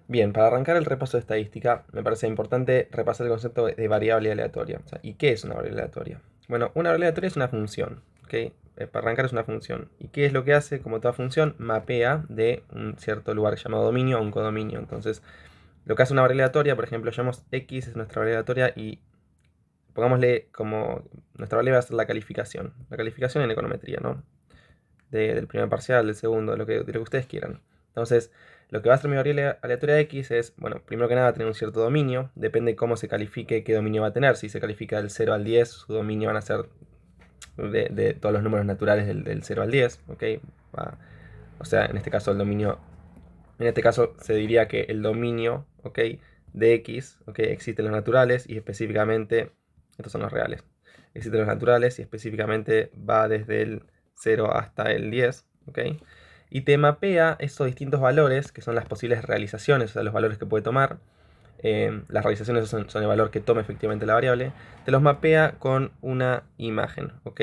Bien, para arrancar el repaso de estadística, me parece importante repasar el concepto de variable aleatoria. O sea, ¿y qué es una variable aleatoria? Bueno, una variable aleatoria es una función, ¿ok? Para arrancar es una función. ¿Y qué es lo que hace? Como toda función, mapea de un cierto lugar llamado dominio a un codominio. Entonces, lo que hace una variable aleatoria, por ejemplo, llamamos x es nuestra variable aleatoria y pongámosle como nuestra variable va a ser la calificación. La calificación en econometría, ¿no? Del primer parcial, del segundo, de lo que ustedes quieran. Entonces, lo que va a hacer mi variable aleatoria X es, bueno, primero que nada tener un cierto dominio, depende cómo se califique, qué dominio va a tener. Si se califica del 0 al 10, su dominio van a ser de todos los números naturales del 0 al 10, ¿ok? O sea, en este caso el dominio, en este caso se diría que el dominio, ¿ok? De X, ¿ok? Existen los naturales y específicamente, estos son los reales, existen los naturales y específicamente va desde el 0 hasta el 10, ¿ok? Y te mapea esos distintos valores, que son las posibles realizaciones, o sea, los valores que puede tomar. Las realizaciones son el valor que toma efectivamente la variable. Te los mapea con una imagen, ¿ok?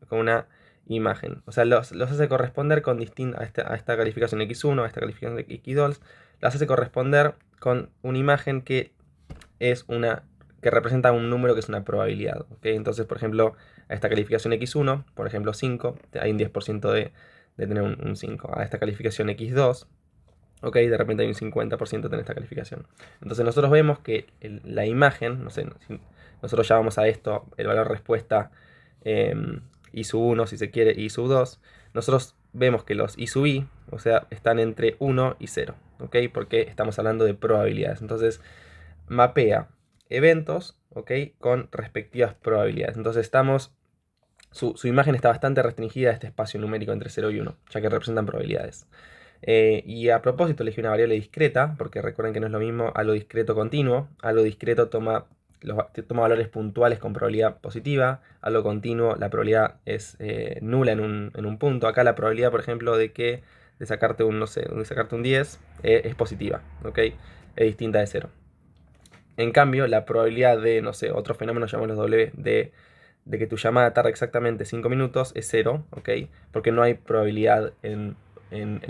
Con una imagen. O sea, los hace corresponder con a esta calificación x1, a esta calificación de x2, las hace corresponder con una imagen que representa un número que es una probabilidad, ¿ok? Entonces, por ejemplo, a esta calificación x1, por ejemplo 5, hay un 10% de tener un 5. A esta calificación x2, ok, de repente hay un 50% de tener esta calificación. Entonces nosotros vemos que la imagen, no sé, nosotros llamamos a esto el valor respuesta eh, I sub 1, si se quiere, y I sub 2. Nosotros vemos que los I sub I, o sea, están entre 1 y 0, ok, porque estamos hablando de probabilidades. Entonces mapea eventos, ok, con respectivas probabilidades. Entonces su imagen está bastante restringida a este espacio numérico entre 0 y 1, ya que representan probabilidades. Y a propósito elegí una variable discreta, porque recuerden que no es lo mismo a lo discreto continuo. A lo discreto toma valores puntuales con probabilidad positiva. A lo continuo la probabilidad es nula en un punto. Acá la probabilidad, por ejemplo, de sacarte un, no sé, de sacarte un 10 es positiva, ¿ok? Es distinta de cero. En cambio, la probabilidad de, no sé, otro fenómeno, llamémoslo W, de que tu llamada tarde exactamente 5 minutos es cero, ¿ok? Porque no hay probabilidad en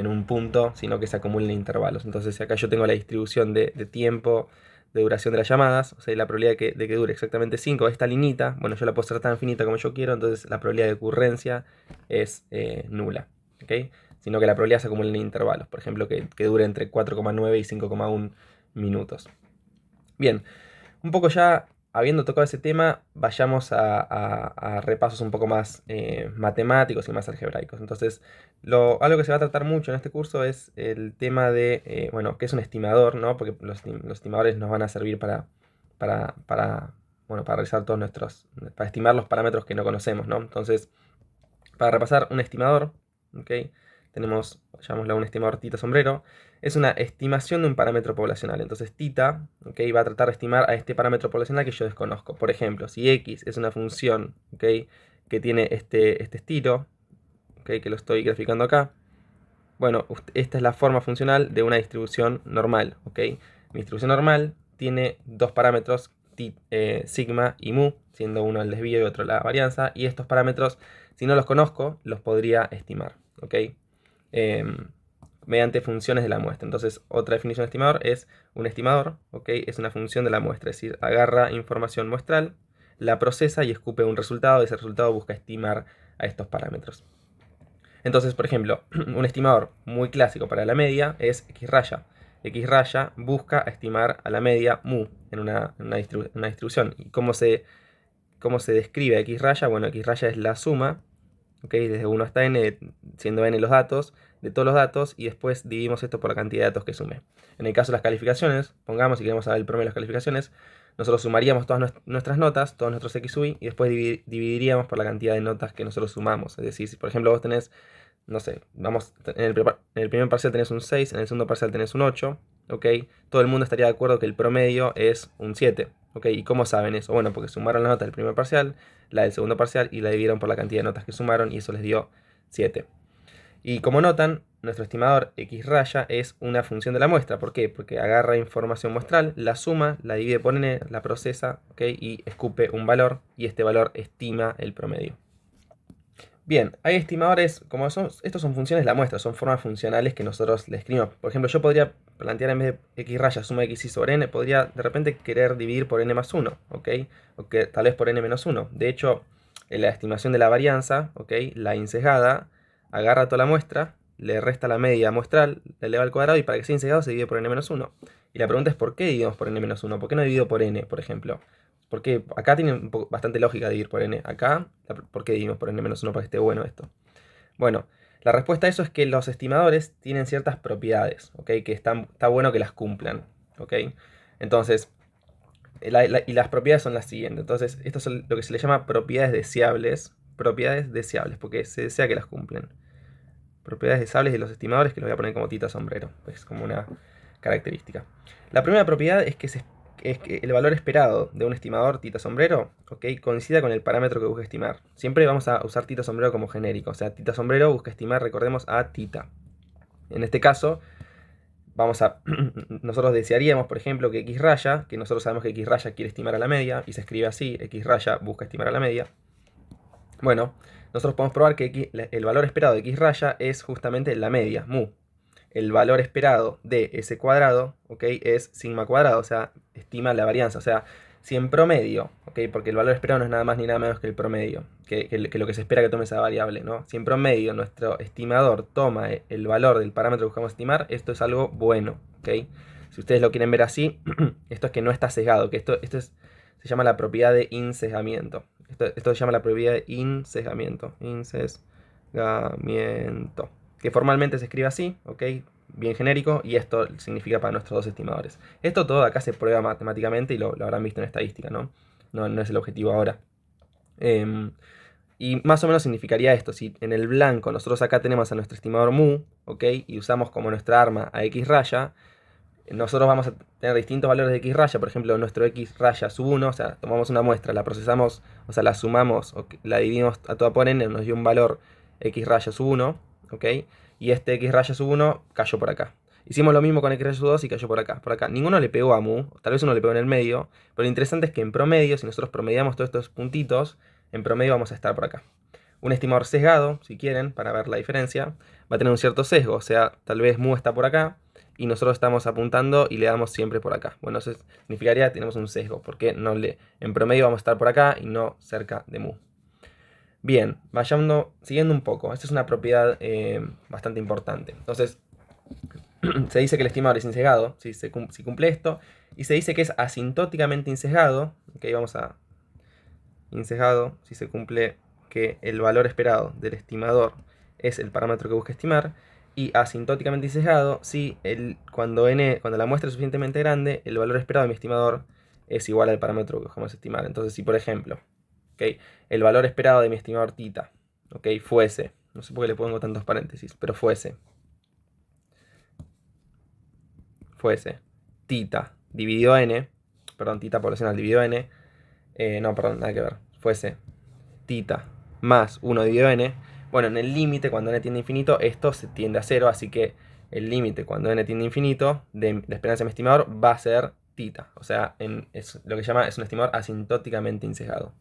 un punto, sino que se acumulan intervalos. Entonces acá yo tengo la distribución de tiempo, de duración de las llamadas, o sea, la probabilidad de que dure exactamente 5, esta linita, bueno, yo la puedo hacer tan finita como yo quiero, entonces la probabilidad de ocurrencia es nula, ¿ok? Sino que la probabilidad se acumula en intervalos, por ejemplo, que dure entre 4,9 y 5,1 minutos. Bien, un poco ya habiendo tocado ese tema, vayamos a repasos un poco más matemáticos y más algebraicos. Entonces, algo que se va a tratar mucho en este curso es el tema de, bueno, qué es un estimador, ¿no? Porque los estimadores nos van a servir bueno, para realizar para estimar los parámetros que no conocemos, ¿no? Entonces, para repasar, un estimador, ¿ok? Tenemos, llamémoslo un estimador tita sombrero, es una estimación de un parámetro poblacional. Entonces tita, ¿ok? Va a tratar de estimar a este parámetro poblacional que yo desconozco. Por ejemplo, si x es una función, ¿ok? Que tiene este estilo, ¿ok? Que lo estoy graficando acá. Bueno, esta es la forma funcional de una distribución normal, ¿ok? Mi distribución normal tiene dos parámetros, sigma y mu, siendo uno el desvío y otro la varianza, y estos parámetros, si no los conozco, los podría estimar, ¿ok? Em, Mediante funciones de la muestra. Entonces, otra definición de estimador es un estimador, ¿ok? Es una función de la muestra, es decir, agarra información muestral, la procesa y escupe un resultado, y ese resultado busca estimar a estos parámetros. Entonces, por ejemplo, un estimador muy clásico para la media es x raya. X raya busca estimar a la media mu en una distribución. ¿Y cómo se describe a x raya? Bueno, x raya es la suma, ¿ok? Desde 1 hasta n, siendo n los datos, de todos los datos, y después dividimos esto por la cantidad de datos que sume. En el caso de las calificaciones, pongamos si queremos saber el promedio de las calificaciones, nosotros sumaríamos todas nuestras notas, todos nuestros x sub i, y después dividiríamos por la cantidad de notas que nosotros sumamos. Es decir, si por ejemplo vos tenés, no sé, en el primer parcial tenés un 6, en el segundo parcial tenés un 8, ¿ok? Todo el mundo estaría de acuerdo que el promedio es un 7, ¿ok? ¿Y cómo saben eso? Bueno, porque sumaron las notas del primer parcial, la del segundo parcial, y la dividieron por la cantidad de notas que sumaron, y eso les dio 7. Y como notan, nuestro estimador x raya es una función de la muestra. ¿Por qué? Porque agarra información muestral, la suma, la divide por n, la procesa, ¿ok? Y escupe un valor, y este valor estima el promedio. Bien, hay estimadores, como son, estos son funciones de la muestra, son formas funcionales que nosotros le escribimos. Por ejemplo, yo podría plantear en vez de x raya suma xy sobre n, podría de repente querer dividir por n más 1, ¿ok? O que tal vez por n menos 1. De hecho, en la estimación de la varianza, ¿ok? La insesgada agarra toda la muestra, le resta la media muestral, la eleva al cuadrado y para que sea insesgado se divide por n menos 1. Y la pregunta es ¿por qué dividimos por n menos 1? ¿Por qué no divido por n, por ejemplo? Porque acá tiene bastante lógica dividir por n. Acá, ¿por qué dividimos por n menos 1 para que esté bueno esto? Bueno, la respuesta a eso es que los estimadores tienen ciertas propiedades, ¿ok? Que está bueno que las cumplan, ¿ok? Entonces, y las propiedades son las siguientes. Entonces, esto es lo que se le llama propiedades deseables, porque se desea que las cumplen. Propiedades deseables de los estimadores, que los voy a poner como tita sombrero, es como una característica. La primera propiedad es que el valor esperado de un estimador tita sombrero, ¿ok? Coincida con el parámetro que busca estimar. Siempre vamos a usar tita sombrero como genérico, o sea, tita sombrero busca estimar, recordemos, a tita. En este caso, nosotros desearíamos, por ejemplo, que x raya, que nosotros sabemos que x raya quiere estimar a la media, y se escribe así, x raya busca estimar a la media. Bueno, nosotros podemos probar que el valor esperado de x raya es justamente la media, mu. El valor esperado de ese cuadrado, ¿ok? Es sigma cuadrado, o sea, estima la varianza. O sea, si en promedio, ¿ok? Porque el valor esperado no es nada más ni nada menos que el promedio, que lo que se espera que tome esa variable, ¿no? Si en promedio nuestro estimador toma el valor del parámetro que buscamos estimar, esto es algo bueno, ¿ok? Si ustedes lo quieren ver así, esto es que no está sesgado, que se llama la propiedad de insesgamiento. Esto se llama la propiedad de insesgamiento. Insesgamiento. Que formalmente se escribe así, ¿ok? Bien genérico, y esto significa para nuestros dos estimadores. Esto todo acá se prueba matemáticamente y lo habrán visto en estadística, ¿no? No es el objetivo ahora. Y más o menos significaría esto: si en el blanco nosotros acá tenemos a nuestro estimador mu, ¿ok? Y usamos como nuestra arma a x raya, nosotros vamos a tener distintos valores de x raya. Por ejemplo, nuestro x raya sub 1, o sea, tomamos una muestra, la procesamos, o sea, la sumamos, o la dividimos a toda por n, nos dio un valor x raya sub 1, ¿ok? Y este x raya sub 1 cayó por acá. Hicimos lo mismo con x raya sub 2 y cayó por acá. Por acá ninguno le pegó a mu, tal vez uno le pegó en el medio, pero lo interesante es que en promedio, si nosotros promediamos todos estos puntitos, en promedio vamos a estar por acá. Un estimador sesgado, si quieren, para ver la diferencia, va a tener un cierto sesgo, o sea, tal vez mu está por acá y nosotros estamos apuntando y le damos siempre por acá. Bueno, eso significaría que tenemos un sesgo, porque en promedio vamos a estar por acá y no cerca de mu. Bien, siguiendo un poco. Esta es una propiedad bastante importante. Entonces, se dice que el estimador es insesgado, si cumple esto, y se dice que es asintóticamente insesgado. Ok, vamos a insesgado, si se cumple que el valor esperado del estimador es el parámetro que busca estimar, y asintóticamente insesgado si cuando la muestra es suficientemente grande, el valor esperado de mi estimador es igual al parámetro que buscamos estimar. Entonces, si por ejemplo, ¿okay?, el valor esperado de mi estimador tita, ¿okay?, fuese, no sé por qué le pongo tantos paréntesis, pero fuese tita dividido n, perdón, tita poblacional dividido n, no, perdón, nada que ver, fuese tita más 1 dividido n, bueno, en el límite, cuando n tiende a infinito, esto se tiende a 0, así que el límite cuando n tiende a infinito de la esperancia de mi estimador va a ser tita. O sea, es lo que se llama, es un estimador asintóticamente insesgado.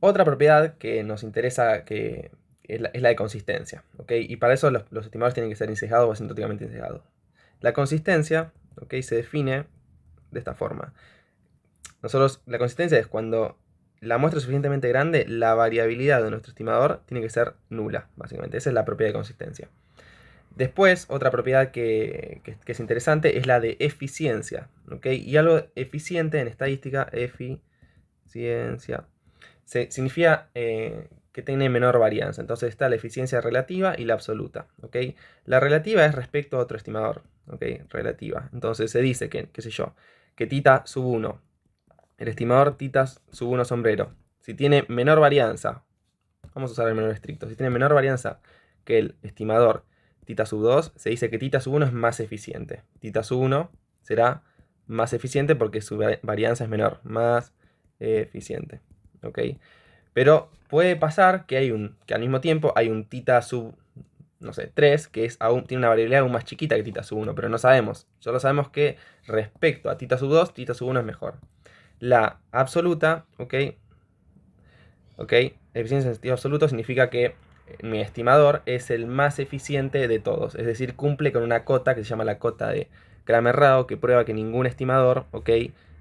Otra propiedad que nos interesa es la de consistencia, ¿ok? Y para eso los estimadores tienen que ser insesgados o asintóticamente insesgados. La consistencia, ¿ok?, se define de esta forma. La consistencia es cuando la muestra es suficientemente grande, la variabilidad de nuestro estimador tiene que ser nula, básicamente. Esa es la propiedad de consistencia. Después, otra propiedad que es interesante es la de eficiencia, ¿ok? Y algo eficiente en estadística, eficiencia, significa que tiene menor varianza. Entonces está la eficiencia relativa y la absoluta, ¿ok? La relativa es respecto a otro estimador, ¿ok? Relativa. Entonces se dice que, qué sé yo, que tita sub 1, el estimador tita sub 1 sombrero, si tiene menor varianza, vamos a usar el menor estricto, si tiene menor varianza que el estimador tita sub 2, se dice que tita sub 1 es más eficiente. Tita sub 1 será más eficiente porque su varianza es menor, más eficiente, ¿ok? Pero puede pasar que al mismo tiempo hay un tita sub, no sé, 3, que tiene una variabilidad aún más chiquita que tita sub 1, pero no sabemos. Solo sabemos que respecto a tita sub 2, tita sub 1 es mejor. La absoluta, ¿ok?, ¿Ok? Eficiencia en sentido absoluto significa que mi estimador es el más eficiente de todos. Es decir, cumple con una cota que se llama la cota de Cramer-Rao, que prueba que ningún estimador, ¿ok?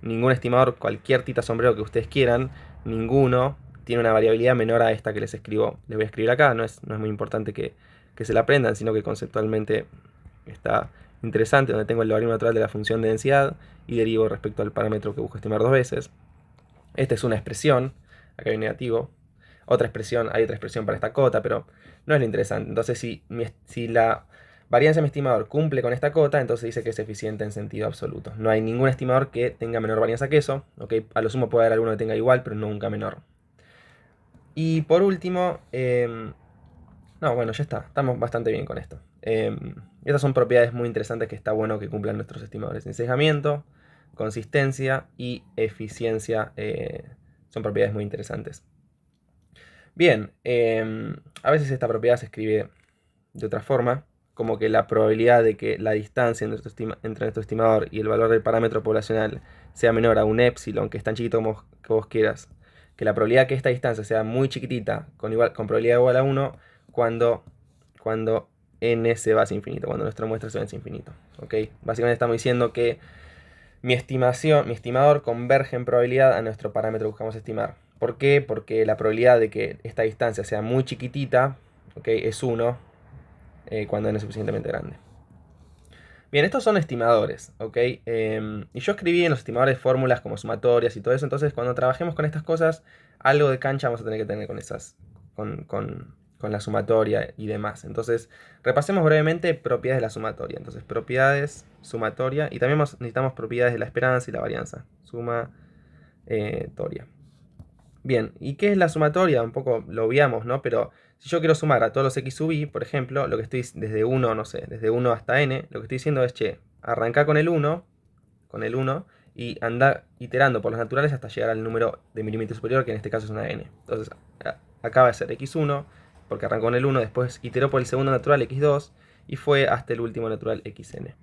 Ningún estimador, cualquier tita sombrero que ustedes quieran, ninguno tiene una variabilidad menor a esta que les escribo. Les voy a escribir acá, no es muy importante que se la aprendan, sino que conceptualmente está interesante, donde tengo el logaritmo natural de la función de densidad y derivo respecto al parámetro que busco estimar dos veces. Esta es una expresión, acá hay un negativo. Hay otra expresión para esta cota, pero no es lo interesante. Entonces, si la varianza de mi estimador cumple con esta cota, entonces dice que es eficiente en sentido absoluto. No hay ningún estimador que tenga menor varianza que eso. ¿Okay? A lo sumo puede haber alguno que tenga igual, pero nunca menor. Y por último, no, bueno, ya está. Estamos bastante bien con esto. Estas son propiedades muy interesantes que está bueno que cumplan nuestros estimadores. Ensejamiento, consistencia y eficiencia son propiedades muy interesantes. Bien, a veces esta propiedad se escribe de otra forma, como que la probabilidad de que la distancia entre nuestro estimador y el valor del parámetro poblacional sea menor a un epsilon, que es tan chiquito como que vos quieras, que la probabilidad que esta distancia sea muy chiquitita, con probabilidad igual a 1, cuando n se va hacia infinito, cuando nuestra muestra se va hacia infinito. ¿Okay? Básicamente estamos diciendo que mi estimador converge en probabilidad a nuestro parámetro que buscamos estimar. ¿Por qué? Porque la probabilidad de que esta distancia sea muy chiquitita, ¿okay? Es 1 cuando n es suficientemente grande. Bien, estos son estimadores, ¿ok? Y yo escribí en los estimadores fórmulas como sumatorias y todo eso, entonces cuando trabajemos con estas cosas, algo de cancha vamos a tener que tener con esas, con la sumatoria y demás. Entonces, repasemos brevemente propiedades de la sumatoria. Entonces, propiedades, sumatoria, y también necesitamos propiedades de la esperanza y la varianza. Sumatoria. Bien, ¿y qué es la sumatoria? Un poco lo obviamos, ¿no? Pero si yo quiero sumar a todos los x sub i, por ejemplo, lo que estoy desde 1, no sé, desde 1 hasta n, lo que estoy diciendo es, che, arranca con el 1, y anda iterando por los naturales hasta llegar al número de milímetro superior, que en este caso es una n. Entonces, acaba de ser x1, porque arrancó con el 1, después iteró por el segundo natural x2, y fue hasta el último natural xn.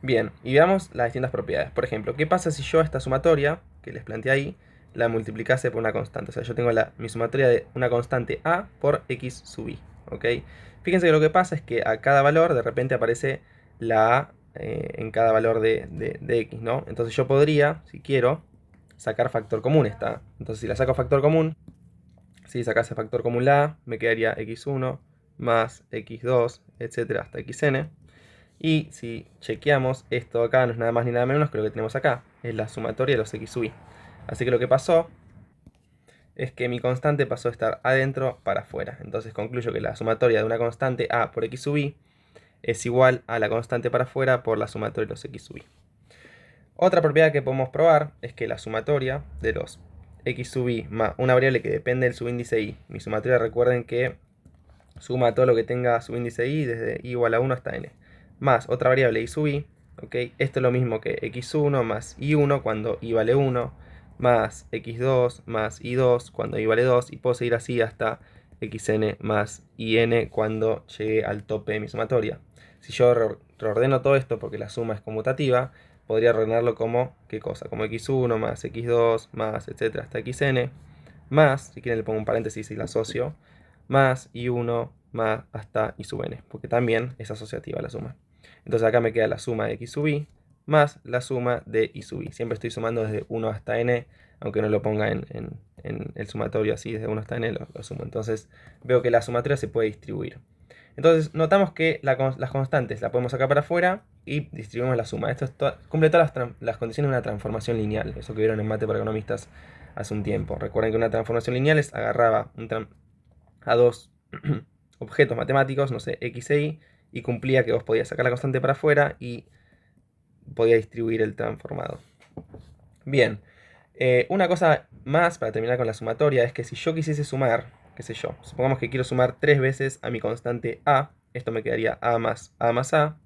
Bien, y veamos las distintas propiedades. Por ejemplo, ¿qué pasa si yo esta sumatoria, que les planteé ahí, la multiplicase por una constante? O sea, yo tengo mi sumatoria de una constante a por x sub i. ¿Ok? Fíjense que lo que pasa es que a cada valor de repente aparece la a en cada valor de x, ¿no? Entonces yo podría, si quiero, sacar factor común esta a. Entonces si la saco factor común, si sacase factor común la a, me quedaría x1 más x2, etcétera, hasta xn. Y si chequeamos, esto acá no es nada más ni nada menos que lo que tenemos acá. Es la sumatoria de los x sub i. Así que lo que pasó es que mi constante pasó a estar adentro para afuera. Entonces concluyo que la sumatoria de una constante a por x sub i es igual a la constante para afuera por la sumatoria de los x sub i. Otra propiedad que podemos probar es que la sumatoria de los x sub i más una variable que depende del subíndice i. Mi sumatoria, recuerden que suma todo lo que tenga subíndice i desde i igual a 1 hasta n. Más otra variable i sub i, ¿ok? Esto es lo mismo que x1 más i1 cuando i vale 1, más x2 más i2 cuando i vale 2, y puedo seguir así hasta xn más in cuando llegue al tope de mi sumatoria. Si yo reordeno todo esto porque la suma es conmutativa, podría reordenarlo como, ¿qué cosa? Como x1 más x2 más etcétera hasta xn, más, si quieren le pongo un paréntesis y la asocio, más i1 más hasta i sub n, porque también es asociativa la suma. Entonces acá me queda la suma de x sub i más la suma de i sub i. Siempre estoy sumando desde 1 hasta n, aunque no lo ponga en el sumatorio así, desde 1 hasta n lo sumo. Entonces veo que la sumatoria se puede distribuir. Entonces notamos que las constantes las podemos sacar para afuera y distribuimos la suma. Esto cumple todas las condiciones de una transformación lineal, eso que vieron en Mate para Economistas hace un tiempo. Recuerden que una transformación lineal agarraba a dos objetos matemáticos, no sé, x e y cumplía que vos podías sacar la constante para afuera y podía distribuir el transformado. Bien, una cosa más para terminar con la sumatoria es que si yo quisiese sumar, qué sé yo, supongamos que quiero sumar 3 veces a mi constante a, esto me quedaría a más a,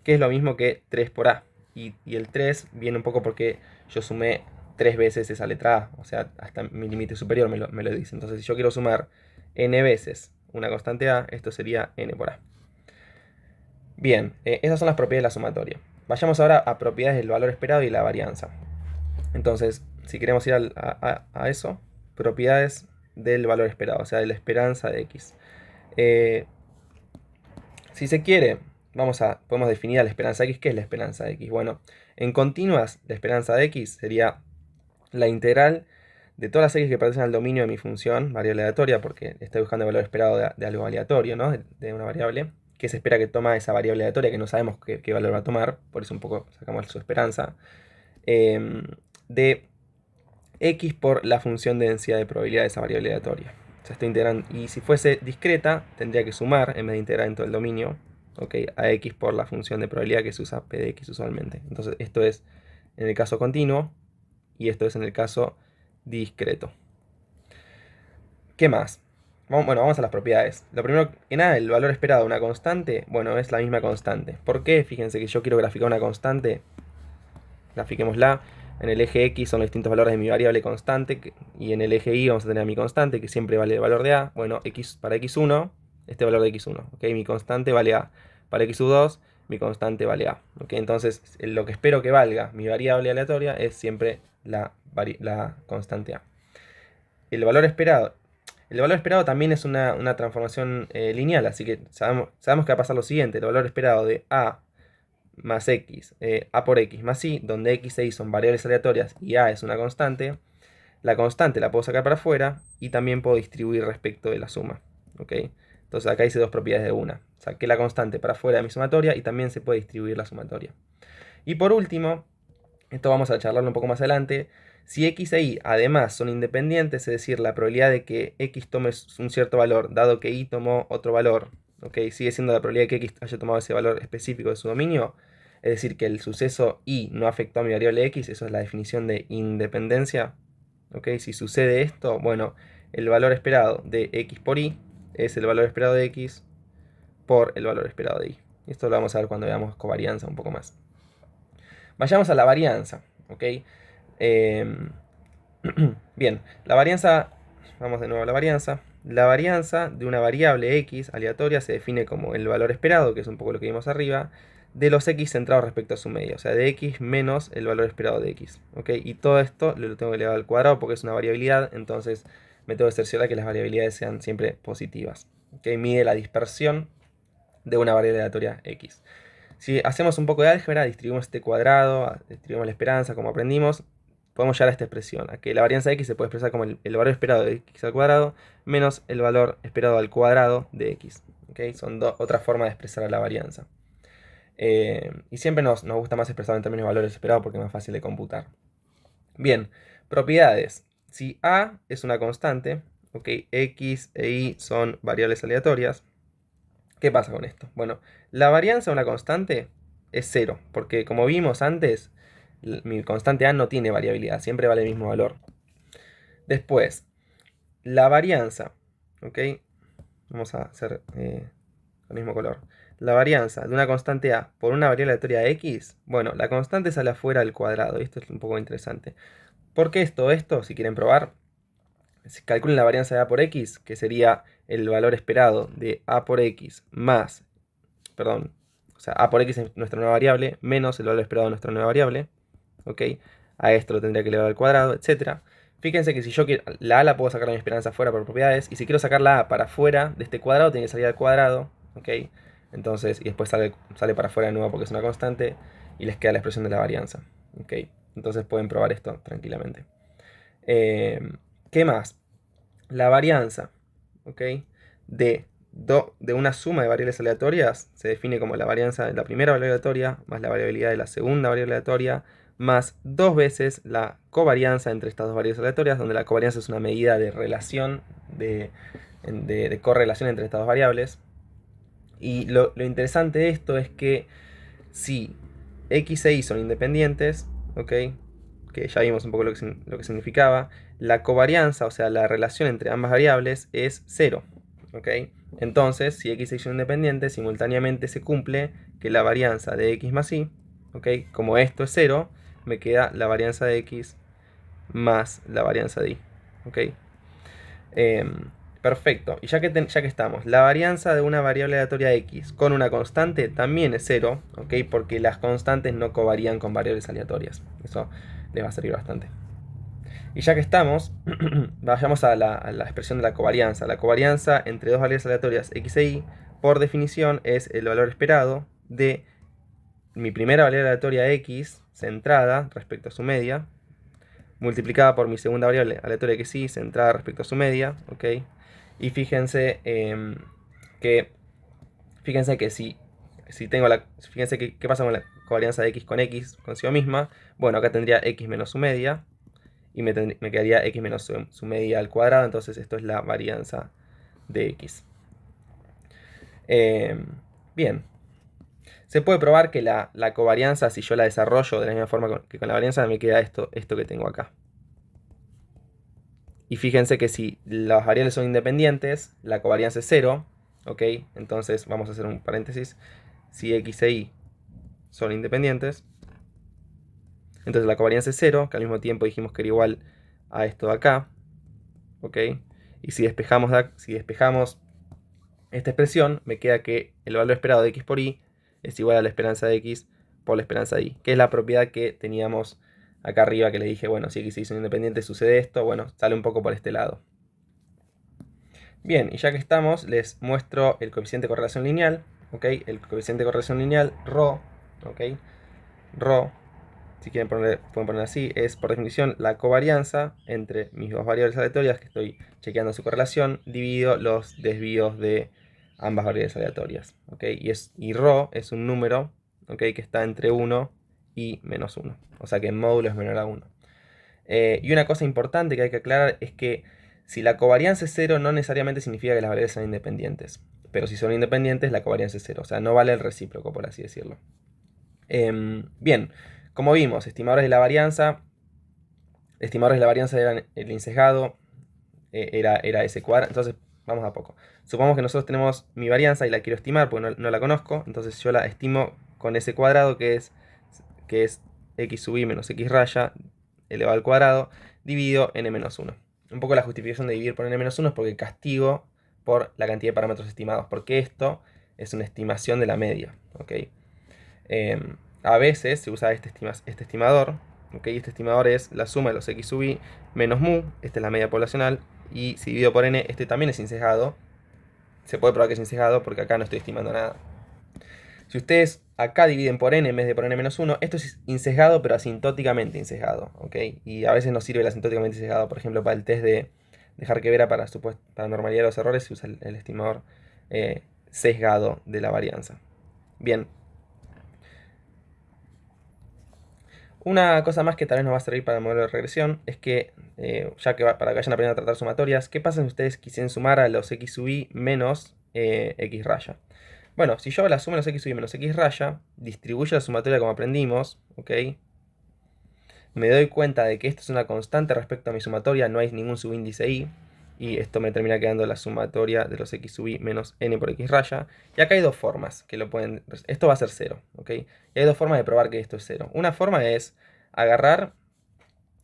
que es lo mismo que 3 por a. Y el 3 viene un poco porque yo sumé 3 veces esa letra a, o sea, hasta mi límite superior me lo dice. Entonces si yo quiero sumar n veces una constante a, esto sería n por a. Bien, esas son las propiedades de la sumatoria. Vayamos ahora a propiedades del valor esperado y la varianza. Entonces, si queremos ir a eso, propiedades del valor esperado, o sea, de la esperanza de x. Si se quiere, podemos definir a la esperanza de x. ¿Qué es la esperanza de x? Bueno, en continuas, la esperanza de x sería la integral de todas las x que pertenecen al dominio de mi función, variable aleatoria, porque estoy buscando el valor esperado de algo aleatorio, ¿no? De una variable, que se espera que toma esa variable aleatoria, que no sabemos qué valor va a tomar, por eso un poco sacamos su esperanza, de x por la función de densidad de probabilidad de esa variable aleatoria. O sea, estoy integrando, y si fuese discreta, tendría que sumar, en vez de integrar en todo el dominio, ¿okay?, a x por la función de probabilidad que se usa p de x usualmente. Entonces esto es en el caso continuo, y esto es en el caso discreto. ¿Qué más? Bueno, vamos a las propiedades. Lo primero que nada, el valor esperado de una constante, bueno, es la misma constante. ¿Por qué? Fíjense que yo quiero graficar una constante. Grafiquémosla. En el eje X son los distintos valores de mi variable constante, y en el eje Y vamos a tener mi constante, que siempre vale el valor de A. Bueno, para x1, este valor de x1. ¿Okay? Mi constante vale A. Para x2, mi constante vale A. ¿Okay? Entonces, lo que espero que valga mi variable aleatoria es siempre la constante A. El valor esperado también es una transformación lineal, así que sabemos que va a pasar lo siguiente. El valor esperado de A más x, a por x más y, donde x e y son variables aleatorias y a es una constante, la constante la puedo sacar para afuera y también puedo distribuir respecto de la suma. ¿Okay? Entonces acá hice dos propiedades de una. Saqué la constante para afuera de mi sumatoria y también se puede distribuir la sumatoria. Y por último, esto vamos a charlarlo un poco más adelante, si x e y además son independientes, es decir, la probabilidad de que x tome un cierto valor, dado que y tomó otro valor, ¿okay?, sigue siendo la probabilidad de que x haya tomado ese valor específico de su dominio, es decir, que el suceso y no afectó a mi variable x, eso es la definición de independencia. ¿Okay? Si sucede esto, bueno, el valor esperado de x por y es el valor esperado de x por el valor esperado de y. Esto lo vamos a ver cuando veamos covarianza un poco más. Vayamos a la varianza. ¿Okay? Bien, la varianza, vamos de nuevo a la varianza. La varianza de una variable x aleatoria se define como el valor esperado, que es un poco lo que vimos arriba, de los x centrados respecto a su medio, o sea, de x menos el valor esperado de x. ¿Okay? Y todo esto lo tengo que elevar al cuadrado porque es una variabilidad, entonces me tengo que cerciorar que las variabilidades sean siempre positivas. ¿Okay? Mide la dispersión de una variable aleatoria x. Si hacemos un poco de álgebra, distribuimos este cuadrado, distribuimos la esperanza, como aprendimos, podemos llegar a esta expresión, a que la varianza de x se puede expresar como el valor esperado de x al cuadrado menos el valor esperado al cuadrado de x. ¿Okay? Son otra forma de expresar a la varianza. Y siempre nos gusta más expresar en términos de valores esperados porque es más fácil de computar. Bien, propiedades. Si a es una constante, ¿okay?, x e y son variables aleatorias, ¿qué pasa con esto? Bueno, la varianza de una constante es 0, porque como vimos antes, mi constante a no tiene variabilidad, siempre vale el mismo valor. Después, la varianza, ¿ok? Vamos a hacer con el mismo color. La varianza de una constante a por una variable aleatoria x, bueno, la constante sale afuera al cuadrado, y esto es un poco interesante. ¿Por qué esto? Si quieren probar, calculen la varianza de a por x, que sería el valor esperado de a por x más, perdón, o sea, a por x es nuestra nueva variable, menos el valor esperado de nuestra nueva variable, ¿ok? A esto lo tendría que elevar al cuadrado, etc. Fíjense que si yo quiero, la a la puedo sacar de mi esperanza afuera por propiedades, y si quiero sacar la a para afuera de este cuadrado, tiene que salir al cuadrado, ¿ok? Entonces, y después sale para afuera de nuevo porque es una constante, y les queda la expresión de la varianza, ¿ok? Entonces pueden probar esto tranquilamente. ¿Qué más? La varianza, ¿ok?, de una suma de variables aleatorias se define como la varianza de la primera variable aleatoria más la variabilidad de la segunda variable aleatoria más 2 veces la covarianza entre estas dos variables aleatorias, donde la covarianza es una medida de relación, de correlación entre estas dos variables. Y lo interesante de esto es que si x e y son independientes, ¿ok?, que ya vimos un poco lo que significaba, la covarianza, o sea, la relación entre ambas variables es 0. ¿Ok? Entonces, si x y y son independientes, simultáneamente se cumple que la varianza de x más y, ¿ok?, como esto es 0, me queda la varianza de x más la varianza de y. ¿Ok? Perfecto. Y ya que estamos, la varianza de una variable aleatoria x con una constante también es 0, ¿ok?, porque las constantes no covarían con variables aleatorias. Eso les va a servir bastante. Y ya que estamos, vayamos a la expresión de la covarianza. La covarianza entre dos variables aleatorias x e y, por definición, es el valor esperado de mi primera variable aleatoria x centrada respecto a su media, multiplicada por mi segunda variable aleatoria x y centrada respecto a su media, ¿ok? Y fíjense que si tengo fíjense qué pasa con la covarianza de x consigo misma. Bueno, acá tendría x menos su media, y me quedaría x menos su media al cuadrado. Entonces esto es la varianza de x. Bien, se puede probar que la covarianza, si yo la desarrollo de la misma forma que con la varianza, me queda esto que tengo acá. Y fíjense que si las variables son independientes, la covarianza es 0, ¿ok? Entonces vamos a hacer un paréntesis. Si x e y son independientes, entonces la covarianza es 0, que al mismo tiempo dijimos que era igual a esto de acá, ¿ok? Y si despejamos esta expresión, me queda que el valor esperado de x por y es igual a la esperanza de x por la esperanza de y, que es la propiedad que teníamos acá arriba, que le dije, bueno, si x y y son independientes sucede esto. Bueno, sale un poco por este lado. Bien, y ya que estamos, les muestro el coeficiente de correlación lineal, ¿ok? El coeficiente de correlación lineal, ρ, ¿ok? ρ, si quieren pueden poner así, es por definición la covarianza entre mis dos variables aleatorias que estoy chequeando su correlación, dividido los desvíos de ambas variables aleatorias, ¿ok? Y ρ es un número, ¿ok?, que está entre 1 y menos 1, o sea que en módulo es menor a 1. Y una cosa importante que hay que aclarar es que si la covarianza es 0, no necesariamente significa que las variables son independientes, pero si son independientes, la covarianza es 0, o sea, no vale el recíproco, por así decirlo. Bien, como vimos, estimadores de la varianza eran el insesgado, era ese cuadrado. Entonces, vamos a poco. Supongamos que nosotros tenemos mi varianza y la quiero estimar porque no la conozco. Entonces yo la estimo con ese cuadrado que es x sub i menos x raya elevado al cuadrado dividido n menos 1. Un poco la justificación de dividir por n menos 1 es porque castigo por la cantidad de parámetros estimados, porque esto es una estimación de la media, ¿ok? A veces se usa este estimador, ¿ok? Este estimador es la suma de los x sub i menos mu, esta es la media poblacional, y si divido por n, este también es insesgado. Se puede probar que es insesgado porque acá no estoy estimando nada. Si ustedes acá dividen por n en vez de por n menos 1, esto es insesgado, pero asintóticamente insesgado, ¿ok? Y a veces nos sirve el asintóticamente insesgado, por ejemplo, para el test de Harkevera para normalidad de los errores, se usa el estimador sesgado de la varianza. Bien. Una cosa más que tal vez nos va a servir para el modelo de regresión es que, ya que para que vayan aprendiendo a tratar sumatorias, ¿qué pasa si ustedes quisieran sumar a los x sub i menos x raya? Bueno, si yo hago la suma de los x sub i menos x raya, distribuyo la sumatoria como aprendimos, ¿ok? Me doy cuenta de que esto es una constante respecto a mi sumatoria, no hay ningún subíndice i, y esto me termina quedando la sumatoria de los x sub i menos n por x raya. Y acá hay dos formas que lo pueden... Esto va a ser 0, ¿ok? Y hay dos formas de probar que esto es 0. Una forma es agarrar...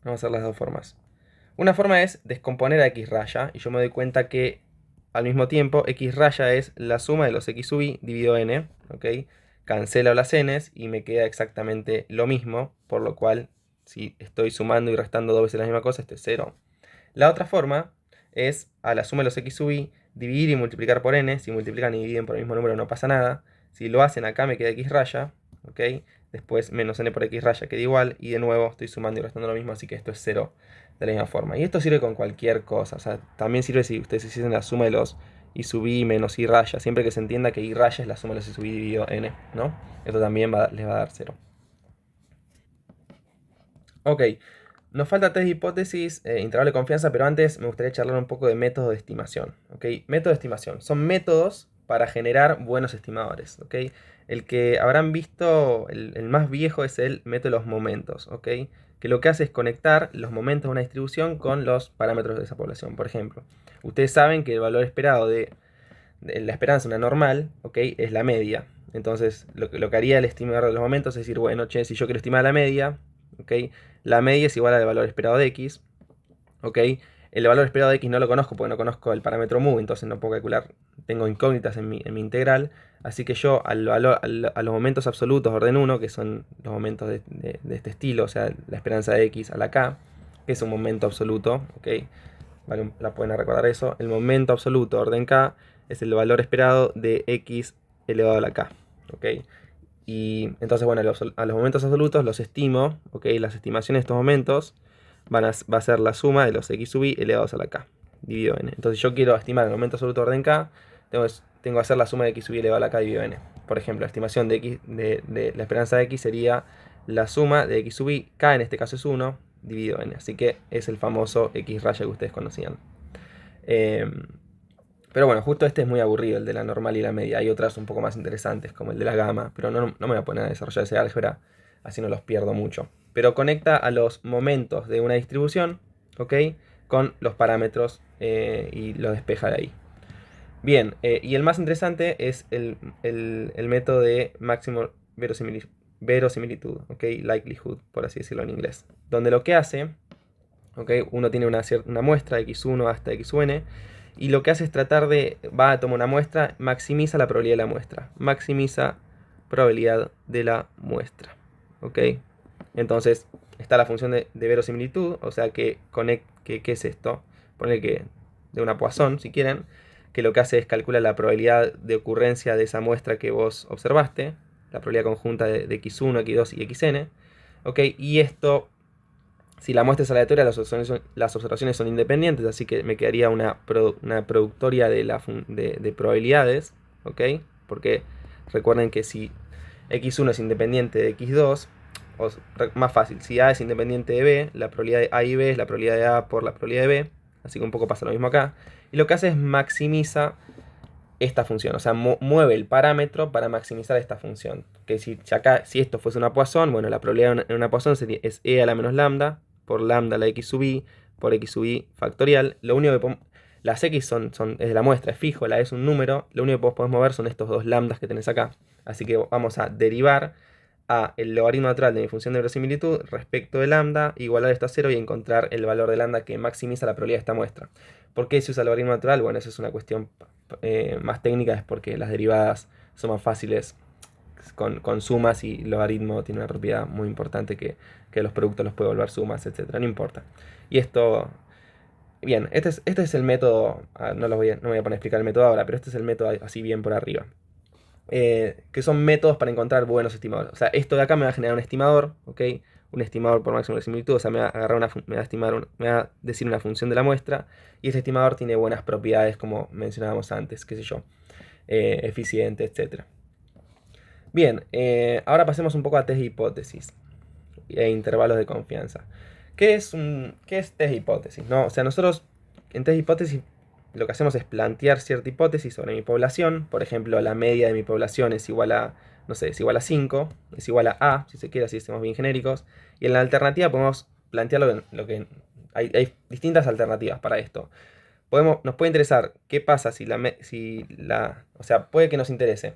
Vamos a hacer las dos formas. Una forma es descomponer a x raya, y yo me doy cuenta que al mismo tiempo x raya es la suma de los x sub i dividido n, ¿ok? Cancelo las n's y me queda exactamente lo mismo, por lo cual si estoy sumando y restando dos veces la misma cosa, esto es 0. La otra forma es a la suma de los x sub i dividir y multiplicar por n. Si multiplican y dividen por el mismo número no pasa nada. Si lo hacen acá me queda x raya, ¿ok? Después menos n por x raya queda igual, y de nuevo estoy sumando y restando lo mismo, así que esto es 0 de la misma forma. Y esto sirve con cualquier cosa, o sea, también sirve si ustedes hiciesen la suma de los y sub i menos y raya, siempre que se entienda que y raya es la suma de los y sub i dividido n, ¿no? Esto también les va a dar 0. Ok, nos falta test de hipótesis, intervalo de confianza, pero antes me gustaría charlar un poco de métodos de estimación. ¿Ok? Método de estimación. Son métodos para generar buenos estimadores. ¿Ok? El que habrán visto, el más viejo es el método de los momentos. ¿Ok? Que lo que hace es conectar los momentos de una distribución con los parámetros de esa población. Por ejemplo, ustedes saben que el valor esperado de la esperanza, una normal, ¿ok?, es la media. Entonces, lo que haría el estimador de los momentos es decir, bueno, che, si yo quiero estimar la media, ¿ok? La media es igual al valor esperado de x, ¿ok? El valor esperado de x no lo conozco porque no conozco el parámetro mu, entonces no puedo calcular, tengo incógnitas en mi integral, así que yo a los momentos absolutos orden 1, que son los momentos de este estilo, o sea, la esperanza de x a la k, que es un momento absoluto, ¿ok? Vale, la pueden recordar eso. El momento absoluto orden k es el valor esperado de x elevado a la k, ¿ok? Y entonces, bueno, a los momentos absolutos los estimo, ¿ok? Las estimaciones de estos momentos va a ser la suma de los x sub i elevados a la k, dividido n. Entonces yo quiero estimar el momento absoluto orden k, tengo que hacer la suma de x sub i elevado a la k dividido n. Por ejemplo, la estimación de la esperanza de x sería la suma de x sub i, k en este caso es 1, dividido n. Así que es el famoso x raya que ustedes conocían. Pero bueno, justo este es muy aburrido, el de la normal y la media. Hay otras un poco más interesantes, como el de la gama, pero no me voy a poner a desarrollar ese álgebra, así no los pierdo mucho. Pero conecta a los momentos de una distribución, ¿ok? Con los parámetros y lo despeja de ahí. Bien, y el más interesante es el método de máximo verosimilitud, ¿ok? Likelihood, por así decirlo en inglés. Donde lo que hace, ¿ok? Uno tiene una muestra x1 hasta xn, y lo que hace es va a tomar una muestra, maximiza la probabilidad de la muestra. Maximiza probabilidad de la muestra, ¿ok? Entonces, está la función de verosimilitud, o sea que, ¿qué es esto? Poner que de una Poisson, si quieren, que lo que hace es calcular la probabilidad de ocurrencia de esa muestra que vos observaste, la probabilidad conjunta de x1, x2 y xn, ¿ok? Y esto, si la muestra es aleatoria, las observaciones son independientes, así que me quedaría una productoria de probabilidades, ¿ok? Porque recuerden que si x1 es independiente de x2, o más fácil, si A es independiente de B, la probabilidad de A y B es la probabilidad de A por la probabilidad de B, así que un poco pasa lo mismo acá. Y lo que hace es maximiza esta función, o sea, mueve el parámetro para maximizar esta función. Que si esto fuese una Poisson, bueno, la probabilidad en una Poisson es e a la menos lambda, por lambda la x sub i, por x sub i factorial. Lo único que las x es de la muestra, es fijo, la es un número, lo único que podés mover son estos dos lambdas que tenés acá. Así que vamos a derivar a el logaritmo natural de mi función de verosimilitud respecto de lambda, igualar esto a 0 y encontrar el valor de lambda que maximiza la probabilidad de esta muestra. ¿Por qué se usa el logaritmo natural? Bueno, eso es una cuestión más técnica, es porque las derivadas son más fáciles con sumas, y el logaritmo tiene una propiedad muy importante que los productos los puede volver sumas, etc. No importa. Y esto... Bien, este es el método, no me voy a poner a explicar el método ahora, pero este es el método así bien por arriba. Que son métodos para encontrar buenos estimadores. O sea, esto de acá me va a generar un estimador, ¿ok? Un estimador por máximo de similitud, o sea, me va a decir una función de la muestra, y este estimador tiene buenas propiedades, como mencionábamos antes, qué sé yo, eficiente, etc. Bien, ahora pasemos un poco a test de hipótesis e intervalos de confianza. ¿Qué es test de hipótesis? ¿No? O sea, nosotros en test de hipótesis lo que hacemos es plantear cierta hipótesis sobre mi población. Por ejemplo, la media de mi población es igual a, no sé, es igual a 5, es igual a, si se quiere, así estamos bien genéricos. Y en la alternativa podemos plantear hay distintas alternativas para esto. Nos puede interesar qué pasa o sea, puede que nos interese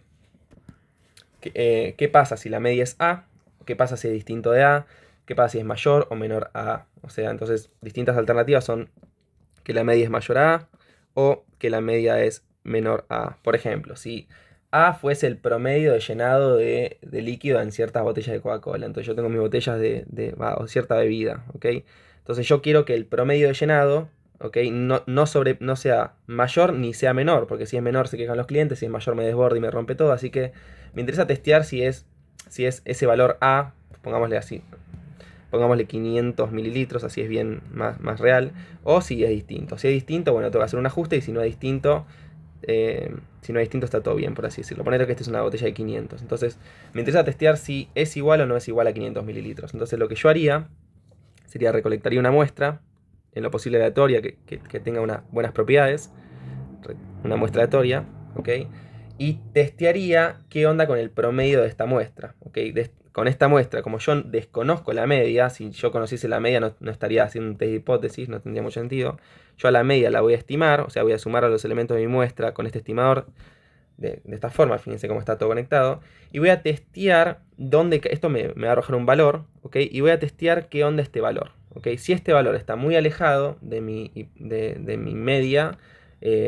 qué pasa si la media es A, qué pasa si es distinto de A, qué pasa si es mayor o menor a A. O sea, entonces distintas alternativas son que la media es mayor a A o que la media es menor a A. Por ejemplo, si A fuese el promedio de llenado de líquido en ciertas botellas de Coca-Cola, entonces yo tengo mis botellas o cierta bebida, ¿ok? Entonces yo quiero que el promedio de llenado, ¿ok? No sea mayor ni sea menor, porque si es menor se quejan los clientes, si es mayor me desborda y me rompe todo, así que me interesa testear si es ese valor A, pongámosle así, pongámosle 500 mililitros, así es bien más real, o si es distinto. Si es distinto, bueno, tengo que hacer un ajuste, y si no es distinto, está todo bien, por así decirlo. Poner que esta es una botella de 500. Entonces, me interesa testear si es igual o no es igual a 500 mililitros. Entonces, lo que yo haría sería recolectaría una muestra, en lo posible aleatoria, que tenga unas buenas propiedades, una muestra aleatoria, ¿ok? Y testearía qué onda con el promedio de esta muestra, ¿ok? Con esta muestra, como yo desconozco la media, si yo conociese la media no estaría haciendo un test de hipótesis, no tendría mucho sentido. Yo a la media la voy a estimar, o sea, voy a sumar a los elementos de mi muestra con este estimador de esta forma, fíjense cómo está todo conectado, y voy a testear esto me va a arrojar un valor, ¿ok? Y voy a testear qué onda este valor, ¿ok? Si este valor está muy alejado de mi media,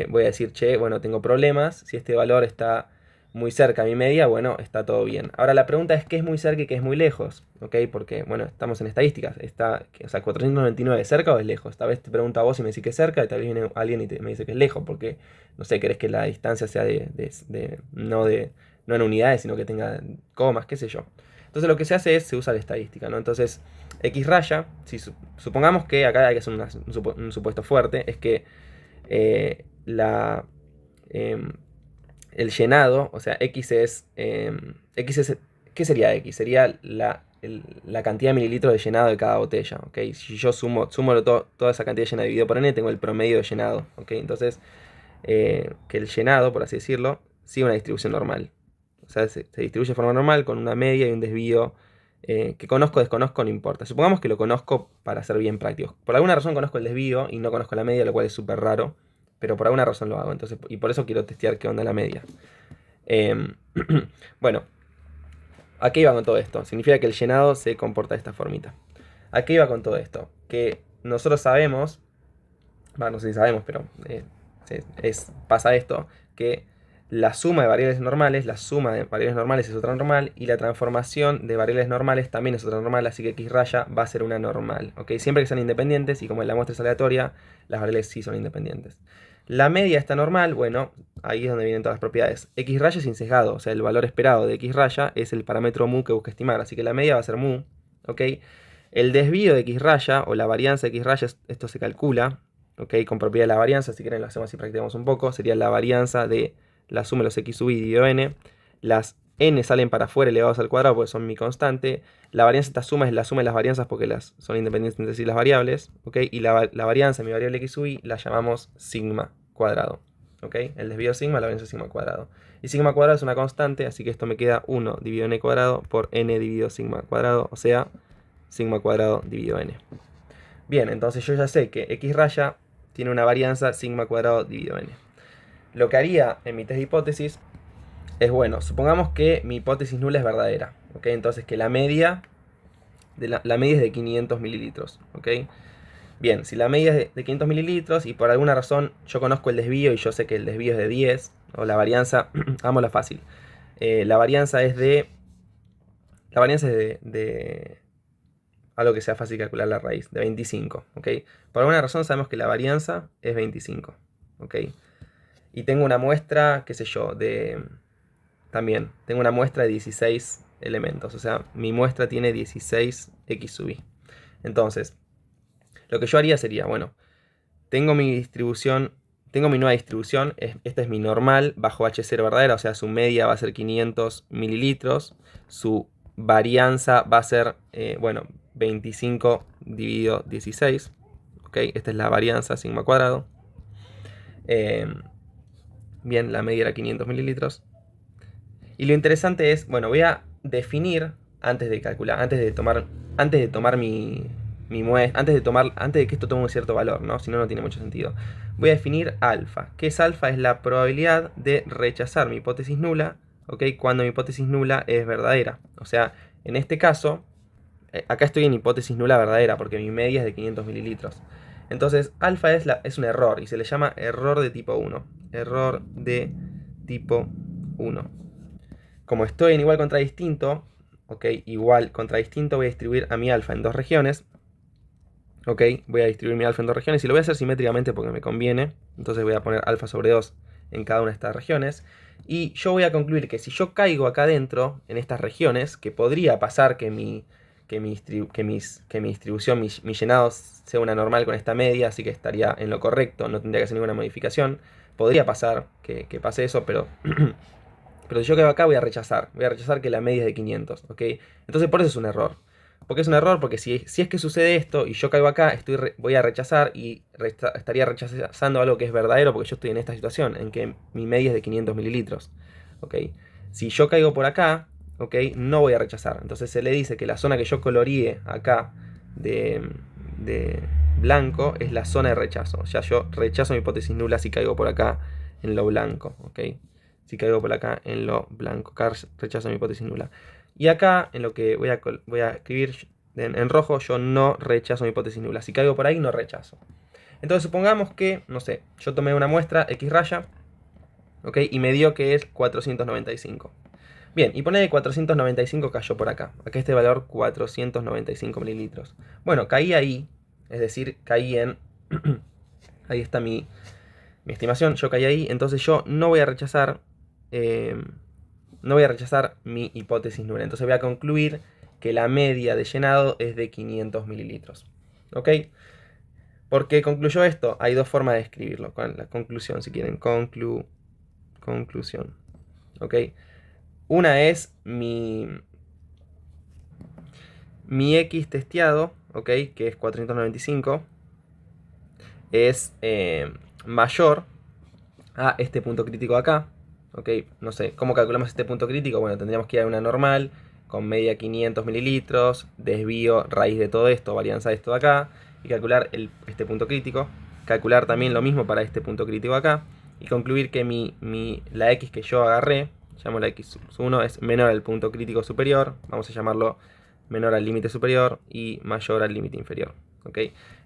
voy a decir, che, bueno, tengo problemas. Si este valor está muy cerca a mi media, bueno, está todo bien. Ahora la pregunta es qué es muy cerca y qué es muy lejos, ¿ok? Porque, bueno, estamos en estadísticas. O sea, 499, ¿cerca o es lejos? Tal vez te pregunto a vos y me decís que es cerca, y tal vez viene alguien y me dice que es lejos, porque, no sé, querés que la distancia sea no en unidades, sino que tenga comas, qué sé yo. Entonces lo que se hace es, se usa la estadística, ¿no? Entonces, X raya, si supongamos que acá hay que hacer un supuesto fuerte, es que eh, la... em, el llenado, o sea, X es, ¿qué sería X? Sería la cantidad de mililitros de llenado de cada botella, ¿ok? Si yo sumo toda esa cantidad de llenado dividido por n, tengo el promedio de llenado, ¿ok? Entonces, que el llenado, por así decirlo, sigue una distribución normal. O sea, se distribuye de forma normal con una media y un desvío que conozco, desconozco, no importa. Supongamos que lo conozco para ser bien práctico. Por alguna razón conozco el desvío y no conozco la media, lo cual es súper raro. Pero por alguna razón lo hago. Entonces, y por eso quiero testear qué onda la media. Eh, bueno, ¿a qué iba con todo esto? Significa que el llenado se comporta de esta formita. ¿A qué iba con todo esto? Que nosotros sabemos, no sé si sabemos, pero pasa esto, que la suma de variables normales, es otra normal, y la transformación de variables normales también es otra normal, así que x raya va a ser una normal, ¿ok? Siempre que sean independientes, y como la muestra es aleatoria, las variables sí son independientes. La media está normal, bueno, ahí es donde vienen todas las propiedades. X raya es insesgado, o sea, el valor esperado de x raya es el parámetro mu que busca estimar, así que la media va a ser mu, ¿ok? El desvío de x raya, o la varianza de x raya, esto se calcula, ¿ok? Con propiedad de la varianza, si quieren lo hacemos y practicamos un poco, sería la varianza de la suma de los x sub i dividido n. Las n salen para afuera elevados al cuadrado porque son mi constante. La varianza de esta suma es la suma de las varianzas porque son independientes entre sí las variables, ¿ok? Y la varianza de mi variable x sub i la llamamos sigma cuadrado, ¿ok? El desvío sigma, la varianza sigma cuadrado. Y sigma cuadrado es una constante, así que esto me queda 1 dividido n cuadrado por n dividido sigma cuadrado, o sea, sigma cuadrado dividido n. Bien, entonces yo ya sé que x raya tiene una varianza sigma cuadrado dividido n. Lo que haría en mi test de hipótesis es, bueno, supongamos que mi hipótesis nula es verdadera, ¿ok? Entonces que la media es de 500 mililitros, ¿ok? Bien, si la media es de 500 mililitros y por alguna razón yo conozco el desvío y yo sé que el desvío es de 10, o la varianza, hagámosla fácil, la varianza es de algo que sea fácil calcular la raíz, de 25, ¿ok? Por alguna razón sabemos que la varianza es 25, ¿ok? Y tengo una muestra, qué sé yo, también, tengo una muestra de 16 elementos, o sea, mi muestra tiene 16 x sub i. Entonces, lo que yo haría sería, bueno, tengo mi nueva distribución, esta es mi normal bajo H0 verdadera, o sea, su media va a ser 500 mililitros, su varianza va a ser, bueno, 25 dividido 16, ¿ok? Esta es la varianza sigma cuadrado. Bien, la media era 500 mililitros. Y lo interesante es, bueno, voy a definir antes de calcular, antes de tomar mi muestra, antes de que esto tome un cierto valor, ¿no? Si no, no tiene mucho sentido. Voy a definir alfa. ¿Qué es alfa? Es la probabilidad de rechazar mi hipótesis nula, ¿ok? Cuando mi hipótesis nula es verdadera. O sea, en este caso, acá estoy en hipótesis nula verdadera porque mi media es de 500 mililitros. Entonces, alfa es un error y se le llama error de tipo 1. Error de tipo 1. Como estoy en igual contra distinto, ok, igual contra distinto, voy a distribuir a mi alfa en dos regiones. Ok, voy a distribuir mi alfa en dos regiones y lo voy a hacer simétricamente porque me conviene. Entonces voy a poner alfa sobre 2 en cada una de estas regiones. Y yo voy a concluir que si yo caigo acá adentro, en estas regiones, que podría pasar que mi distribución, mi llenado sea una normal con esta media, así que estaría en lo correcto, no tendría que hacer ninguna modificación. Podría pasar que pase eso, pero pero si yo caigo acá voy a rechazar que la media es de 500, ¿ok? Entonces por eso es un error. ¿Por qué es un error? Porque si es que sucede esto y yo caigo acá, voy a rechazar y estaría rechazando algo que es verdadero porque yo estoy en esta situación, en que mi media es de 500 mililitros, ¿ok? Si yo caigo por acá, ¿ok? No voy a rechazar. Entonces se le dice que la zona que yo coloreé acá de blanco es la zona de rechazo. O sea, yo rechazo mi hipótesis nula si caigo por acá en lo blanco, ¿ok? Si caigo por acá en lo blanco, acá rechazo mi hipótesis nula. Y acá, en lo que voy a escribir en rojo, yo no rechazo mi hipótesis nula. Si caigo por ahí, no rechazo. Entonces supongamos que, no sé, yo tomé una muestra, X raya, ¿ok? Y me dio que es 495. Bien, y pone que 495 cayó por acá. Acá este valor 495 mililitros. Bueno, caí ahí, es decir, caí en... ahí está mi estimación, yo caí ahí, entonces yo no voy a rechazar... no voy a rechazar mi hipótesis nula. Entonces voy a concluir que la media de llenado es de 500 mililitros. ¿Ok? ¿Por qué concluyó esto? Hay dos formas de escribirlo. Con la conclusión, si quieren. Conclusión. ¿Ok? Una es mi X testeado, ¿ok? Que es 495. Es mayor a este punto crítico de acá. ¿Ok? No sé, ¿cómo calculamos este punto crítico? Bueno, tendríamos que ir a una normal con media 500 mililitros, desvío raíz de todo esto, varianza de esto de acá, y calcular este punto crítico. Calcular también lo mismo para este punto crítico de acá, y concluir que la X que yo agarré, llamo la X1, es menor al punto crítico superior, vamos a llamarlo menor al límite superior y mayor al límite inferior. ¿Ok?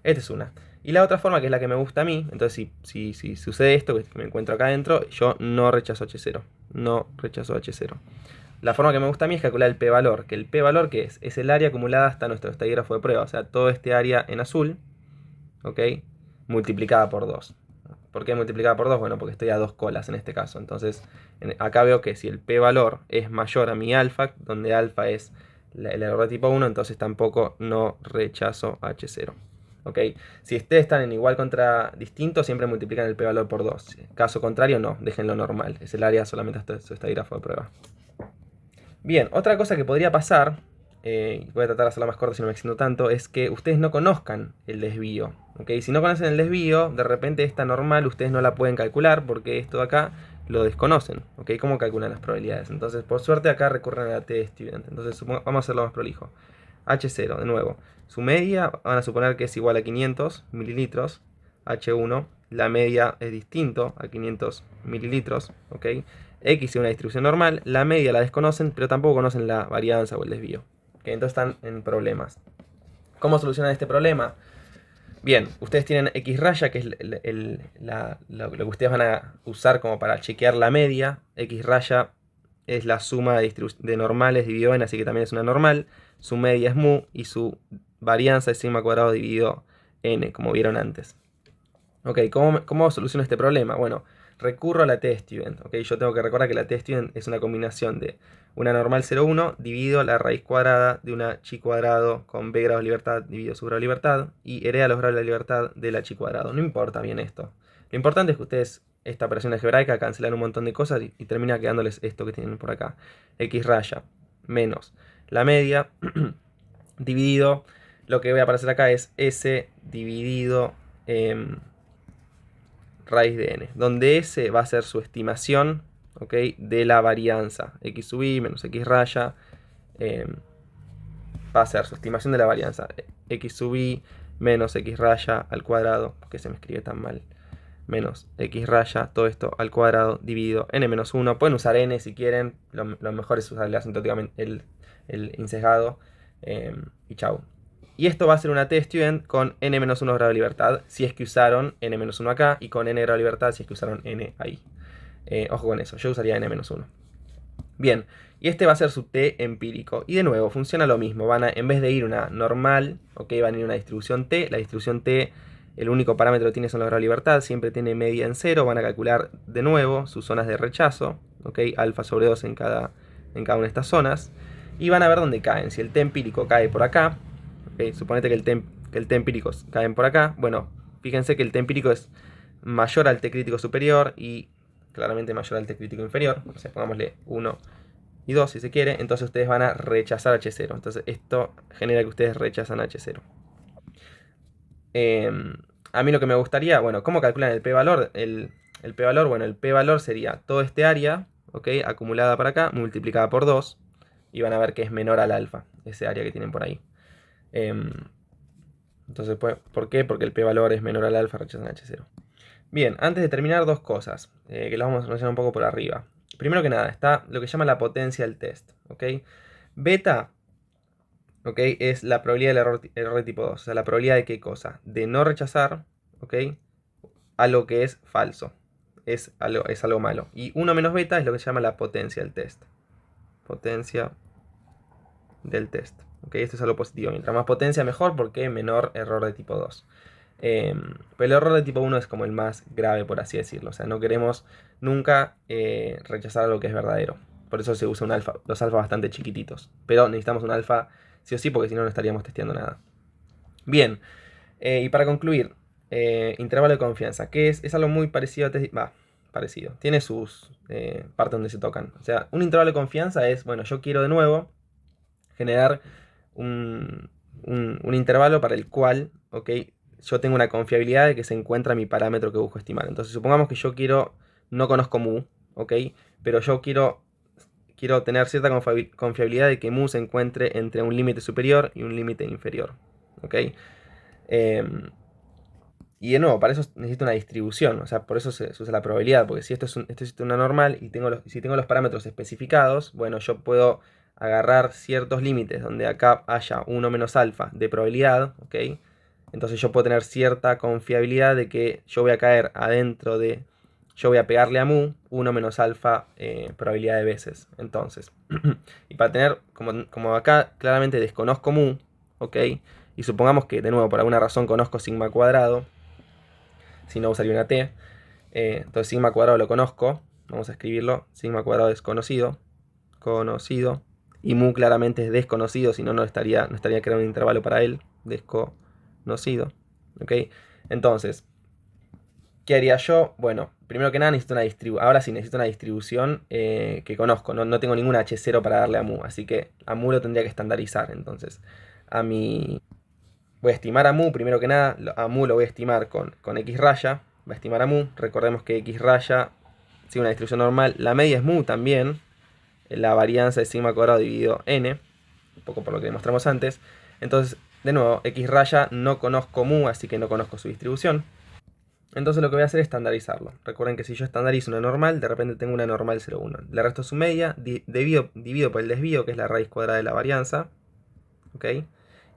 Esta es una. Y la otra forma, que es la que me gusta a mí, entonces si sucede esto, que me encuentro acá adentro, yo no rechazo H0. No rechazo H0. La forma que me gusta a mí es calcular el p-valor. Que el p-valor, ¿qué es? Es el área acumulada hasta nuestro estadígrafo de prueba. O sea, todo este área en azul, ¿ok? Multiplicada por 2. ¿Por qué multiplicada por 2? Bueno, porque estoy a dos colas en este caso. Entonces, acá veo que si el p-valor es mayor a mi alfa, donde alfa es el error de tipo 1, entonces tampoco no rechazo H0. ¿Ok? Si ustedes están en igual contra distinto, siempre multiplican el p-valor por 2. Caso contrario, no, déjenlo normal. Es el área solamente hasta su estadígrafo de prueba. Bien, otra cosa que podría pasar, voy a tratar de hacerla más corta si no me extiendo tanto, es que ustedes no conozcan el desvío. ¿Ok? Si no conocen el desvío, de repente esta normal ustedes no la pueden calcular porque esto de acá lo desconocen. ¿Ok? ¿Cómo calculan las probabilidades? Entonces, por suerte acá recurren a la t-student. Entonces, vamos a hacerlo más prolijo. H0, de nuevo. Su media van a suponer que es igual a 500 mililitros. H1, la media es distinto a 500 mililitros. ¿Ok? X es una distribución normal, la media la desconocen, pero tampoco conocen la varianza o el desvío. ¿Ok? Entonces están en problemas. ¿Cómo solucionar este problema? Bien, ustedes tienen X raya, que es lo que ustedes van a usar como para chequear la media. X raya es la suma de normales dividido n, así que también es una normal. Su media es mu y su varianza es sigma cuadrado dividido n, como vieron antes. Ok, ¿cómo soluciono este problema? Bueno, recurro a la t-student. Ok, yo tengo que recordar que la t-student es una combinación de una normal 0,1 dividido la raíz cuadrada de una chi cuadrado con b grados de libertad dividido su grado de libertad y hereda los grados de la libertad de la chi cuadrado. No importa bien esto. Lo importante es que ustedes esta operación algebraica cancelan un montón de cosas y termina quedándoles esto que tienen por acá. X raya menos la media dividido, lo que voy a aparecer acá es S dividido raíz de n, donde S va a ser su estimación, ¿ok? De la varianza. X sub i menos X raya va a ser su estimación de la varianza. X sub i menos X raya al cuadrado, porque se me escribe tan mal, menos X raya, todo esto al cuadrado, dividido n menos 1. Pueden usar n si quieren, lo mejor es usar el asintóticamente el insesgado, y chau. Y esto va a ser una t-student con n-1 grado de libertad, si es que usaron n-1 acá, y con n grado de libertad, si es que usaron n ahí. Ojo con eso, yo usaría n-1. Bien, y este va a ser su t empírico. Y de nuevo, funciona lo mismo. En vez de ir una normal, ok, van a ir una distribución t. La distribución t, el único parámetro que tiene son los grados de libertad, siempre tiene media en 0. Van a calcular de nuevo sus zonas de rechazo, ok, alfa sobre 2 en cada una de estas zonas. Y van a ver dónde caen. Si el t empírico cae por acá, okay, suponete que el t empírico caen por acá. Bueno, fíjense que el t empírico es mayor al t crítico superior y claramente mayor al t crítico inferior. O sea, pongámosle 1 y 2 si se quiere. Entonces ustedes van a rechazar H0. Entonces esto genera que ustedes rechazan H0. A mí lo que me gustaría, bueno, ¿cómo calculan el p-valor? El p-valor, bueno, el p-valor sería todo este área, ¿ok? Acumulada para acá, multiplicada por 2. Y van a ver que es menor al alfa, ese área que tienen por ahí. Entonces, ¿por qué? Porque el p-valor es menor al alfa, rechazan H0. Bien, antes de terminar, dos cosas, que las vamos a mencionar un poco por arriba. Primero que nada, está lo que se llama la potencia del test, ¿ok? Beta, ¿ok? Es la probabilidad del error de tipo 2. O sea, la probabilidad de qué cosa? De no rechazar, ¿ok? Algo que es falso. es algo malo. Y 1 menos beta es lo que se llama la potencia del test. Potencia del test. ¿Okay? Esto es algo positivo. Mientras más potencia, mejor, porque menor error de tipo 2. Pero el error de tipo 1 es como el más grave, por así decirlo. O sea, no queremos nunca rechazar algo que es verdadero. Por eso se usa un alfa, los alfa bastante chiquititos. Pero necesitamos un alfa sí o sí, porque si no, no estaríamos testeando nada. Bien, y para concluir, intervalo de confianza, que es algo muy parecido a parecido. Tiene sus partes donde se tocan. O sea, un intervalo de confianza es, bueno, yo quiero de nuevo generar un intervalo para el cual, ok, yo tengo una confiabilidad de que se encuentra mi parámetro que busco estimar. Entonces, supongamos que yo no conozco mu, ok, pero yo quiero tener cierta confiabilidad de que mu se encuentre entre un límite superior y un límite inferior, ok. Y de nuevo, para eso necesito una distribución, o sea, por eso se usa la probabilidad, porque si esto es una normal y si tengo los parámetros especificados, bueno, yo puedo agarrar ciertos límites donde acá haya 1 menos alfa de probabilidad, ¿ok? Entonces yo puedo tener cierta confiabilidad de que yo voy a caer adentro de, yo voy a pegarle a mu 1 menos alfa probabilidad de veces. Entonces, y para tener, como acá claramente desconozco mu, ¿ok? Y supongamos que de nuevo por alguna razón conozco sigma cuadrado, si no usaría una t. Entonces sigma cuadrado lo conozco, vamos a escribirlo, sigma cuadrado es conocido, y mu claramente es desconocido, si no, no estaría creando un intervalo para él, desconocido, ¿ok? Entonces, ¿qué haría yo? Bueno, primero que nada necesito una distribución, ahora sí necesito una distribución que conozco, no tengo ningún H0 para darle a mu, así que a mu lo tendría que estandarizar, entonces voy a estimar a mu, primero que nada, a mu lo voy a estimar con x raya, va a estimar a mu, recordemos que x raya, si una distribución normal, la media es mu también, la varianza es sigma cuadrado dividido n, un poco por lo que demostramos antes, entonces, de nuevo, x raya no conozco mu, así que no conozco su distribución, entonces lo que voy a hacer es estandarizarlo. Recuerden que si yo estandarizo una normal, de repente tengo una normal 0,1, le resto su media, divido por el desvío, que es la raíz cuadrada de la varianza, ¿ok?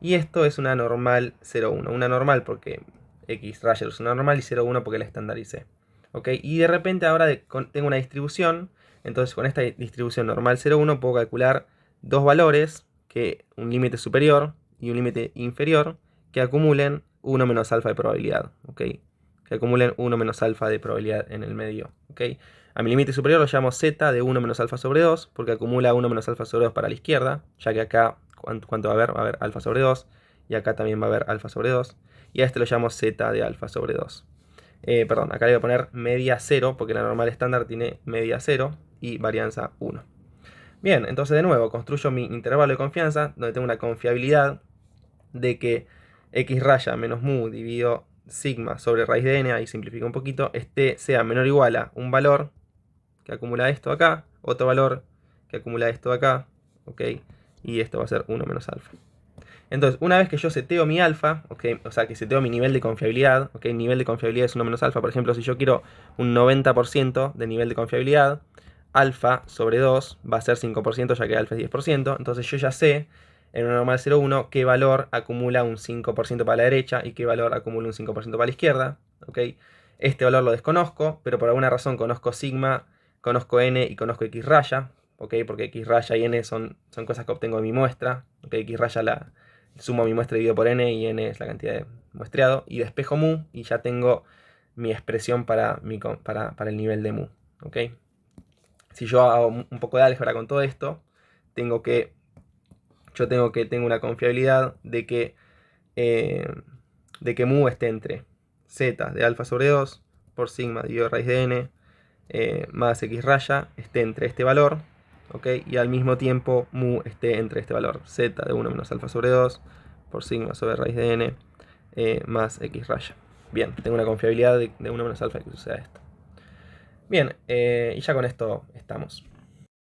Y esto es una normal 0,1. Una normal porque x raya es una normal y 0,1 porque la estandaricé. ¿Ok? Y de repente ahora tengo una distribución. Entonces con esta distribución normal 0,1 puedo calcular dos valores, que un límite superior y un límite inferior, que acumulen 1 menos alfa de probabilidad. ¿Ok? Que acumulen 1 menos alfa de probabilidad en el medio. ¿Ok? A mi límite superior lo llamo z de 1 menos alfa sobre 2, porque acumula 1 menos alfa sobre 2 para la izquierda, ya que acá, ¿cuánto va a haber? Va a haber alfa sobre 2, y acá también va a haber alfa sobre 2, y a este lo llamo z de alfa sobre 2. Perdón, acá le voy a poner media 0, porque la normal estándar tiene media 0 y varianza 1. Bien, entonces de nuevo construyo mi intervalo de confianza, donde tengo una confiabilidad de que x raya menos mu dividido sigma sobre raíz de n, ahí simplifico un poquito, sea menor o igual a un valor que acumula esto acá, otro valor que acumula esto acá, ¿ok? Y esto va a ser 1 menos alfa. Entonces, una vez que yo seteo mi alfa, ¿ok? O sea, que seteo mi nivel de confiabilidad, ¿ok? Nivel de confiabilidad es 1 menos alfa. Por ejemplo, si yo quiero un 90% de nivel de confiabilidad, alfa sobre 2 va a ser 5%, ya que alfa es 10%. Entonces yo ya sé, en una normal 0,1, qué valor acumula un 5% para la derecha y qué valor acumula un 5% para la izquierda, ¿ok? Este valor lo desconozco, pero por alguna razón conozco sigma, conozco n y conozco x raya, ¿ok? Porque x raya y n son cosas que obtengo de mi muestra, ¿ok? X raya sumo mi muestra dividido por n y n es la cantidad de muestreado, y despejo mu y ya tengo mi expresión para el nivel de mu, ¿ok? Si yo hago un poco de álgebra con todo esto, tengo una confiabilidad de que mu esté entre z de alfa sobre 2 por sigma dividido raíz de n más x raya esté entre este valor, ¿ok? Y al mismo tiempo mu esté entre este valor, z de 1 menos alfa sobre 2 por sigma sobre raíz de n más x raya. Bien, tengo una confiabilidad de 1 menos alfa de que suceda esto. Bien, y ya con esto estamos.